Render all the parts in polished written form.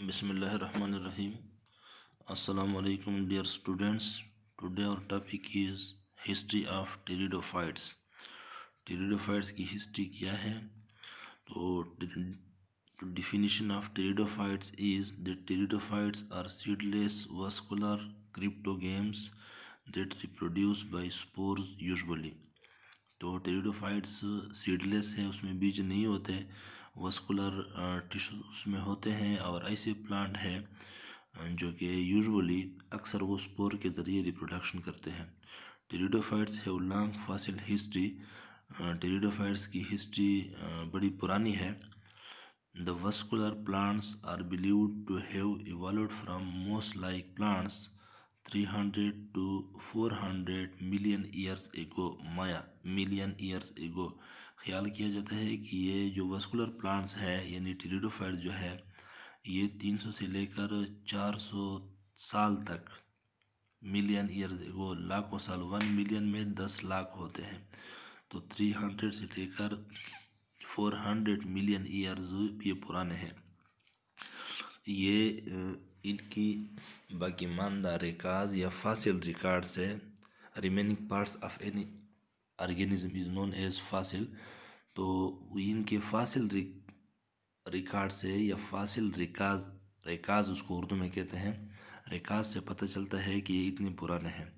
بسم اللہ الرحمن الرحیم. السلام علیکم dear students. Today our topic is history of pteridophytes. Pteridophytes کی ہسٹری کیا ہے؟ تو definition of pteridophytes is that pteridophytes are seedless vascular cryptogams that reproduce by spores usually. تو ٹیریڈوفائٹس سیڈلیس ہے، اس میں بیج نہیں ہوتے، وسکولر ٹیشو اس میں ہوتے ہیں، اور ایسے پلانٹ ہے جو کہ یوزولی اکثر وہ سپور کے ذریعے ریپروڈکشن کرتے ہیں. ٹیریڈوفائٹس ہیو لانگ فاسل ہسٹری. ٹیریڈوفائٹس کی ہسٹری بڑی پرانی ہے. The vascular plants are believed to have evolved from moss like plants 300 to 400 million years ago. million years ago. خیال کیا جاتا ہے کہ یہ جو واسکولر پلانٹس ہے یعنی ٹیریڈوفائٹ جو ہے یہ 300 سے لے کر 400 سال تک، ملین ایئرز ایگو لاکھوں سال، 1 ملین میں 10 لاکھ ہوتے ہیں، تو 300 سے لے کر 400 ملین ایئرز یہ پرانے ہیں. یہ ان کی باقی ماندہ ریکاز یا فاسل ریکارڈ سے remaining parts of any organism is known as fossil. تو ان کے فاسل ریکارڈ سے یا فاسل ریکاز اس کو اردو میں کہتے ہیں، ریکاز سے پتہ چلتا ہے کہ یہ اتنے پرانے ہیں.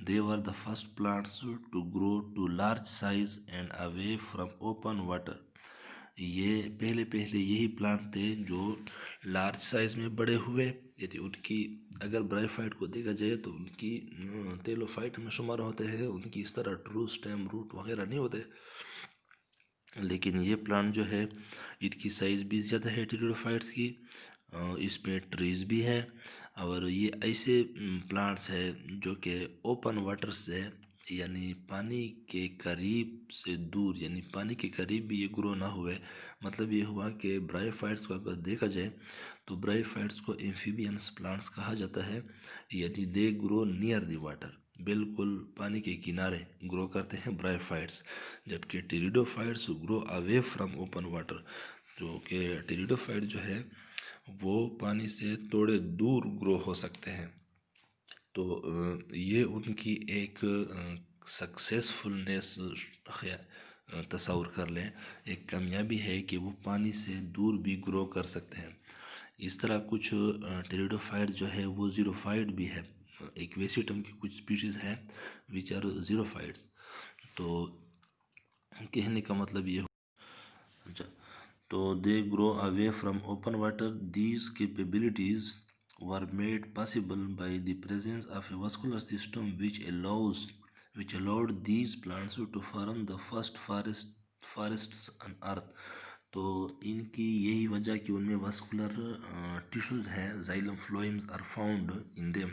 They were the first plants to grow to large size and away from open water. یہ پہلے یہی پلانٹ تھے جو لارج سائز میں بڑے ہوئے. یعنی ان کی اگر برائیفائٹ کو دیکھا جائے تو ان کی ٹیلوفائٹ میں شمار ہوتے ہیں، ان کی اس طرح ٹرو سٹیم روٹ وغیرہ نہیں ہوتے، لیکن یہ پلانٹ جو ہے ان کی سائز بھی زیادہ ہے ٹیریڈوفائٹس کی، اس پہ ٹریز بھی ہے، اور یہ ایسے پلانٹس ہے جو کہ اوپن واٹر سے یعنی پانی کے قریب سے دور، یعنی پانی کے قریب بھی یہ گرو نہ ہوئے. مطلب یہ ہوا کہ برائیفائٹس کو اگر دیکھا جائے تو برائیفائٹس کو ایمفیبینس پلانٹس کہا جاتا ہے، یعنی دے گرو نیئر دی واٹر، بالکل پانی کے کنارے گرو کرتے ہیں برائیفائٹس، جبکہ ٹیریڈوفائٹس گرو اوے فرام اوپن واٹر. جو کہ ٹیریڈوفائٹ جو ہے وہ پانی سے تھوڑے دور گرو ہو سکتے ہیں. تو یہ ان کی ایک سکسیسفلنس تصور کر لیں، ایک کامیابی ہے کہ وہ پانی سے دور بھی گرو کر سکتے ہیں. اس طرح کچھ ٹیریڈوفائٹ جو ہے وہ زیروفائٹ بھی ہے. ایک ویسیٹم کی کچھ سپیشیز ہیں وچ آر زیروفائٹس. تو کہنے کا مطلب یہ تو they grow away from open water. These capabilities were made possible by the presence of a vascular system which allowed these plants to form the first forests on earth. تو ان کی یہی وجہ کہ ان میں واسکولر ٹیشوز ہیں، زائلم فلوئمز are found in them،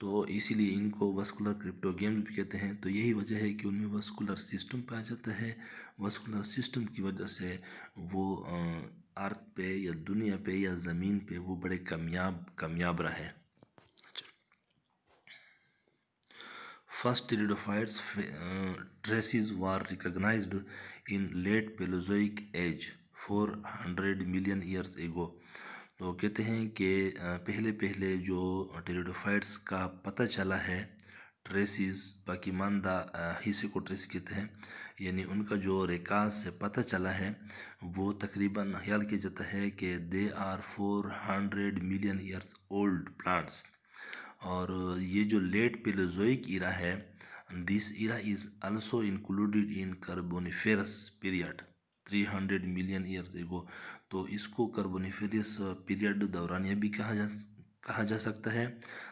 تو اسی لیے ان کو واسکولر کرپٹوگیمز بھی کہتے ہیں. تو یہی وجہ ہے کہ ان میں واسکولر سسٹم پایا جاتا ہے. واسکولر سسٹم کی وجہ سے وہ ارتھ پہ یا دنیا پہ یا زمین پہ وہ بڑے کامیاب رہے. First pteridophytes traces were recognized in late Paleozoic age 400 million years ago. تو کہتے ہیں کہ پہلے جو ٹیریڈوفائٹس کا پتہ چلا ہے، ٹریسز باقی ماندہ حصے کو ٹریس کہتے ہیں، یعنی ان کا جو ریکاز سے پتہ چلا ہے وہ تقریباً خیال کیا جاتا ہے کہ they are 400 million years old plants. اور یہ جو لیٹ پیلیوزوئک ایرا ہے، this era is also included in Carboniferous period 300 million years ago. تو اس کو کاربونیفیرس پیریڈ دورانیہ بھی کہا جا سکتا ہے.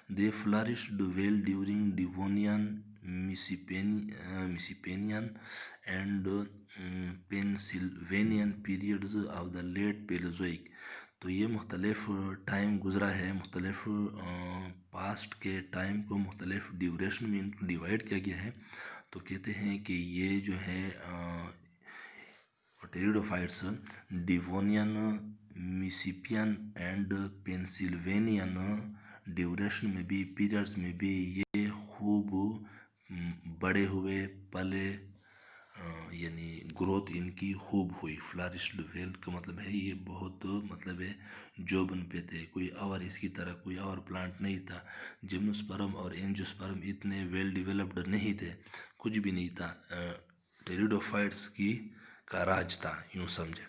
They flourished well during Devonian, Mississippian and Pennsylvanian periods of the late Paleozoic. تو یہ مختلف ٹائم گزرا ہے، مختلف پاسٹ کے ٹائم کو مختلف ڈیوریشن میں ان کو ڈیوائڈ کیا گیا ہے. تو کہتے ہیں کہ یہ جو ہے ٹیریڈوفائٹس ڈیوونین، میسیپین اینڈ پینسلوینین ڈیوریشن میں بھی، پیریڈز میں بھی یہ خوب بڑے ہوئے، پلے، یعنی گروتھ ان کی خوب ہوئی. فلارشڈ ویل کا مطلب ہے یہ بہت مطلب ہے جوبن پہ تھے. کوئی اور اس کی طرح کوئی اور پلانٹ نہیں تھا. جمنوسپرم اور اینجوسپرم اتنے ویل ڈیولپڈ نہیں تھے, کچھ بھی نہیں تھا. ٹیریڈوفائٹس کا راج تھا یوں سمجھے.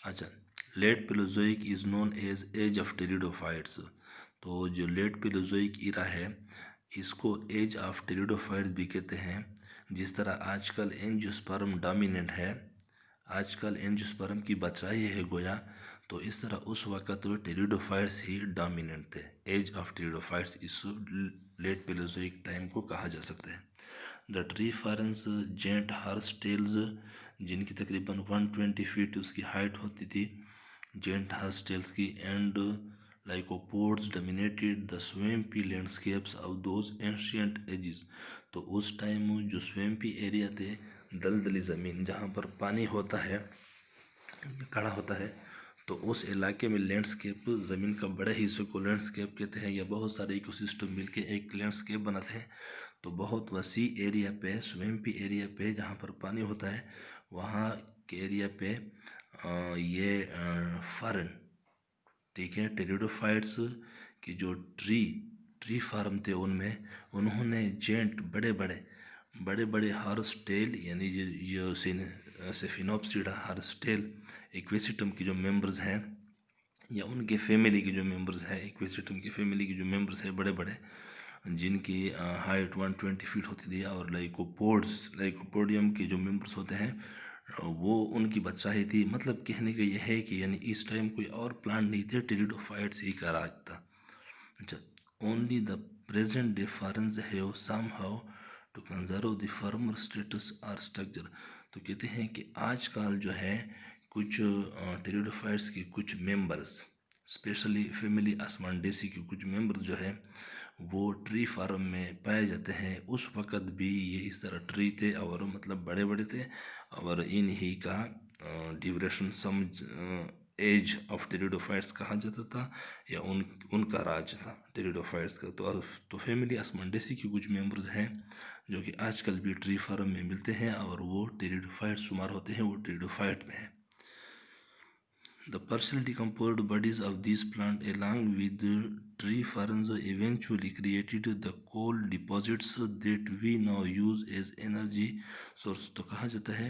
اچھا, late Paleozoic is known as age of pteridophytes. تو جو لیٹ پیلوزوئک ایرا ہے اس کو ایج آف ٹیریڈوفائٹس بھی کہتے ہیں. جس طرح آج کل اینجوسپرم ڈومیننٹ ہے, آج کل اینجوسپرم کی بچائی ہے گویا, تو اس طرح اس وقت ٹیریڈوفائٹس ہی ڈومیننٹ تھے. ایج آف ٹیریڈوفائٹس اس لیٹ پیلوزوئک ٹائم کو کہا جا سکتا ہے. The tree ferns giant horse tails, جن کی تقریباً 120 فیٹ اس کی ہائٹ ہوتی تھی, جینٹ ہارس ٹیلز کی, and lycopods dominated the swampy landscapes of those ancient ages. تو اس ٹائم جو سویمپی ایریا تھے, دلدلی زمین جہاں پر پانی ہوتا ہے, کڑا ہوتا ہے, تو اس علاقے میں لینڈسکیپ, زمین کا بڑے حصے کو لینڈسکیپ کہتے ہیں, یا بہت سارے ایکو سسٹم مل کے ایک لینڈسکیپ بناتے ہیں. تو بہت وسیع ایریا پہ, سویمپی ایریا پہ جہاں پر پانی ہوتا ہے, وہاں کے ایریا پہ یہ فرن, ٹھیک ہے, ٹیریڈوفائٹس کی جو ٹری فارم تھے ان میں انہوں نے جینٹ بڑے بڑے ہارس ٹیل, یعنی جو سیفینوپسیڈا ہارس ٹیل ایکویسٹم کی جو ممبرز ہیں, یا ان کے فیملی کے جو ممبرز ہیں, ایکویسٹم کی فیملی کے جو ممبرز ہیں بڑے بڑے, جن کی ہائٹ 120 فیٹ ہوتی تھی, اور لائکوپوڈیم کے جو ممبرز ہوتے ہیں وہ ان کی بادشاہی تھی. مطلب کہنے کا یہ ہے کہ یعنی اس ٹائم کوئی اور پلانٹ نہیں تھے, ٹیریڈوفائٹس ہی کا راج تھا. اچھا, only the present day ferns have somehow to conserve the former status اور اسٹرکچر. تو کہتے ہیں کہ آج کل جو ہے کچھ ٹیریڈوفائٹس کی کچھ ممبرز, اسپیشلی فیملی آسمانڈیسی کے کچھ ممبرز جو ہے وہ ٹری فارم میں پائے جاتے ہیں. اس وقت بھی یہ اس طرح ٹری تھے, اور مطلب بڑے بڑے تھے, اور ان ہی کا ڈیوریشن ایج آف ٹیریڈوفائٹس کہا جاتا تھا, یا ان کا راج تھا ٹیریڈوفائٹس کا. تو فیملی آسمانڈیسی کی کچھ ممبرز ہیں جو کہ آج کل بھی ٹری فارم میں ملتے ہیں, اور وہ ٹیریڈوفائٹ شمار ہوتے ہیں, وہ ٹیریڈوفائٹ میں ہیں. The partially decomposed bodies of these plants along with the tree ferns eventually created the coal deposits that we now use as energy source. تو کہا جاتا ہے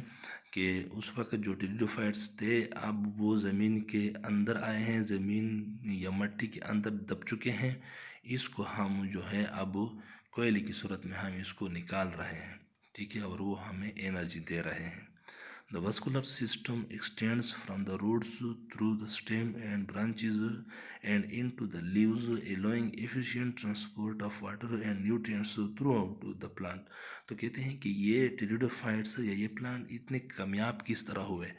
کہ اس وقت جو ٹیریڈوفائٹس تھے اب وہ زمین کے اندر آئے ہیں, زمین یا مٹی کے اندر دب چکے ہیں. اس کو ہم جو ہے اب کوئلے کی صورت میں ہم اس کو نکال رہے ہیں, ٹھیک ہے, اور وہ ہمیں انرجی دے رہے ہیں. The vascular system extends from the roots through the stem and branches and into the leaves, allowing efficient transport of water and nutrients throughout the plant. تو کہتے ہیں کہ یہ ٹیریڈوفائٹس یا یہ پلانٹ اتنے کامیاب کس طرح ہوئے.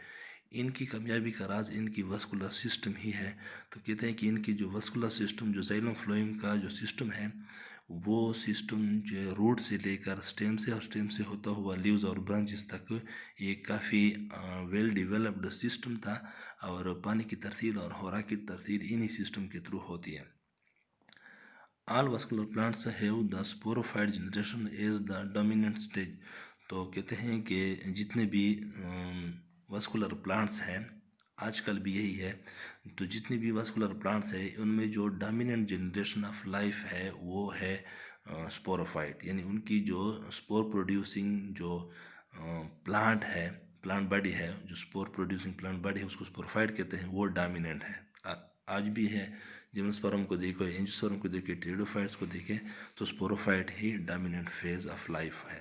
ان کی کامیابی کا راز ان کی واسکولر سسٹم ہی ہے. تو کہتے ہیں کہ ان کی جو واسکولر سسٹم, جو زائلم فلوئم کا جو سسٹم ہے, وہ سسٹم جو روٹ سے لے کر سٹیم سے, اور سٹیم سے ہوتا ہوا لیوز اور برانچز تک, یہ کافی ویل ڈیولپڈ سسٹم تھا, اور پانی کی ترسیل اور خوراک کی ترسیل انہی سسٹم کے تھرو ہوتی ہے. All vascular plants have the sporophyte generation as the dominant stage. تو کہتے ہیں کہ جتنے بھی واسکولر پلانٹس ہیں, آج کل بھی یہی ہے, تو جتنی بھی واسکولر پلانٹس ہیں ان میں جو ڈومیننٹ جنریشن آف لائف ہے وہ ہے اسپوروفائٹ. یعنی ان کی جو اسپور پروڈیوسنگ جو پلانٹ ہے, پلانٹ باڈی ہے, جو اسپور پروڈیوسنگ پلانٹ باڈی ہے, اس کو اسپوروفائٹ کہتے ہیں, وہ ڈومیننٹ ہے. آج بھی ہے. جیمنوسپرم کو دیکھو, اینجوسپرم کو دیکھیں, ٹیریڈوفائٹس کو دیکھیں, تو اسپوروفائٹ ہی ڈومیننٹ فیز آف لائف ہے.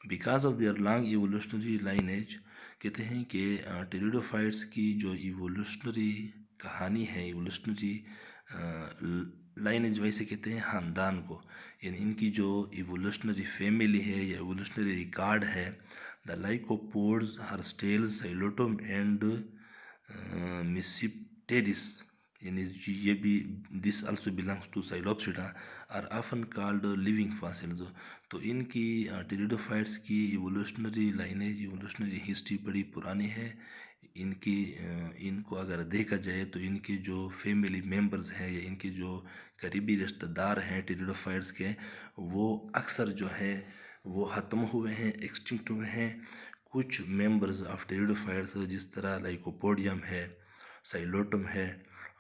Because of their long evolutionary lineage, کہتے ہیں کہ ٹیریڈوفائٹس کی جو ایوولوشنری کہانی ہے, ایوولوشنری لائنیج ویسے کہتے ہیں خاندان کو, یعنی ان کی جو ایوولوشنری فیملی ہے یا ایوولوشنری ریکارڈ ہے, دا لائکوپوڈز, ہرسٹیلز, سائلوٹوم اینڈ میسیپٹیڈس, یعنی یہ بھی this also belongs to Psilopsida, are often called living fossils. تو ان کی ٹیریڈوفائٹس کی ایوولوشنری لائنیج, ایوولوشنری ہسٹری بڑی پرانی ہے. ان کو اگر دیکھا جائے تو ان کے جو فیملی ممبرز ہیں, یا ان کے جو قریبی رشتہ دار ہیں ٹیریڈوفائٹس کے, وہ اکثر جو ہے وہ ختم ہوئے ہیں, ایکسٹنکٹ ہوئے ہیں. کچھ ممبرز آف ٹیریڈوفائٹس جس طرح لائکوپوڈیم ہے، سائلوٹم ہے،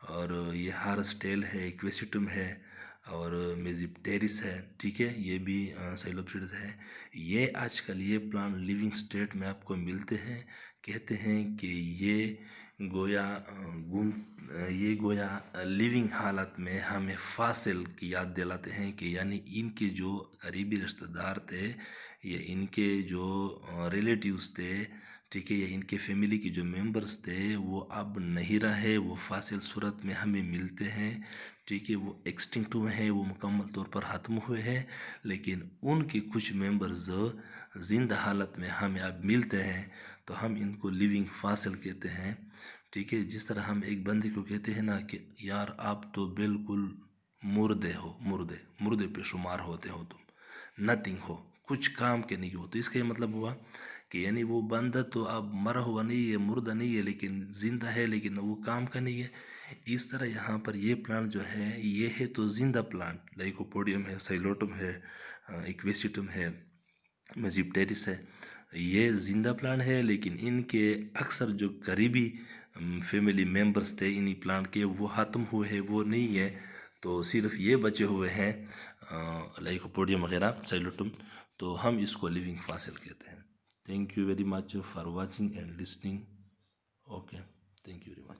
اور یہ ہارسٹیل ہے، ایکویسیٹم ہے، اور میزیپٹیرس ہے، ٹھیک ہے، یہ بھی سائلوپسیڈس ہے. یہ آج کل یہ پلانٹ لیونگ سٹیٹ میں آپ کو ملتے ہیں. کہتے ہیں کہ یہ گویا لیونگ حالت میں ہمیں فاصل کی یاد دلاتے ہیں، کہ یعنی ان کے جو قریبی رشتہ دار تھے یا ان کے جو ریلیٹیوز تھے، ٹھیک ہے، یا ان کے فیملی کے جو ممبرز تھے وہ اب نہیں رہے، وہ فاصل صورت میں ہمیں ملتے ہیں، ٹھیک ہے، وہ ایکسٹنکٹ ہوئے ہیں، وہ مکمل طور پر ختم ہوئے ہیں، لیکن ان کے کچھ ممبرز زندہ حالت میں ہمیں اب ملتے ہیں، تو ہم ان کو لیونگ فاصل کہتے ہیں. ٹھیک ہے، جس طرح ہم ایک بندے کو کہتے ہیں نا کہ یار آپ تو بالکل مردے ہو، مردے پہ شمار ہوتے ہو، تم نتھنگ ہو، کچھ کام کے نہیں ہو. تو اس کا یہ مطلب ہوا کہ یعنی وہ بندہ تو اب مرا ہوا نہیں ہے، مردہ نہیں ہے، لیکن زندہ ہے، لیکن وہ کام کا نہیں ہے. اس طرح یہاں پر یہ پلانٹ جو ہے یہ ہے تو زندہ پلانٹ، لائکوپوڈیم ہے، سائلوٹم ہے، ایکویسیٹم ہے، میزیپٹیرس ہے، یہ زندہ پلانٹ ہے، لیکن ان کے اکثر جو قریبی فیملی ممبرز تھے انہی پلانٹ کے وہ ختم ہوئے ہیں، وہ نہیں ہے. تو صرف یہ بچے ہوئے ہیں لائکوپوڈیم وغیرہ، سائلوٹم، تو ہم اس کو لیونگ فاصل کہتے ہیں. Thank you very much for watching and listening. Okay, thank you very much.